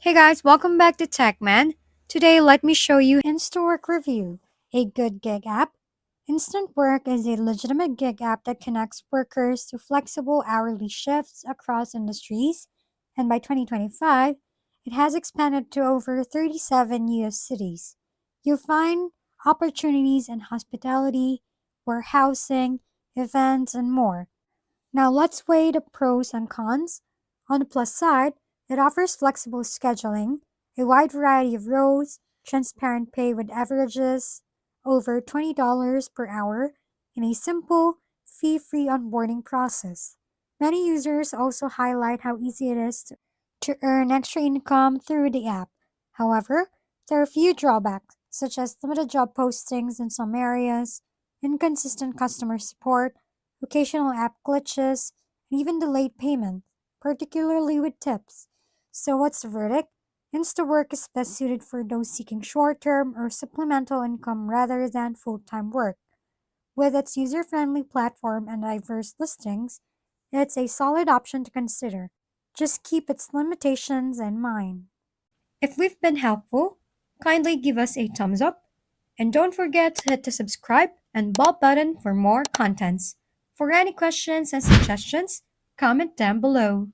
Hey guys, welcome back to TechMan. Today, let me show you Instawork Review, a good gig app. Instant Work is a legitimate gig app that connects workers to flexible hourly shifts across industries, and by 2025, it has expanded to over 37 US cities. You'll find opportunities in hospitality, warehousing, events, and more. Now let's weigh the pros and cons. On the plus side, it offers flexible scheduling, a wide variety of roles, transparent pay with averages over $20 per hour, and a simple, fee-free onboarding process. Many users also highlight how easy it is to earn extra income through the app. However, there are a few drawbacks, such as limited job postings in some areas, inconsistent customer support, occasional app glitches, and even delayed payment, particularly with tips. So, what's the verdict? InstaWork is best suited for those seeking short term or supplemental income rather than full time work. With its user friendly platform and diverse listings, it's a solid option to consider. Just keep its limitations in mind. If we've been helpful, kindly give us a thumbs up and don't forget to hit the subscribe and bell button for more contents. For any questions and suggestions, comment down below.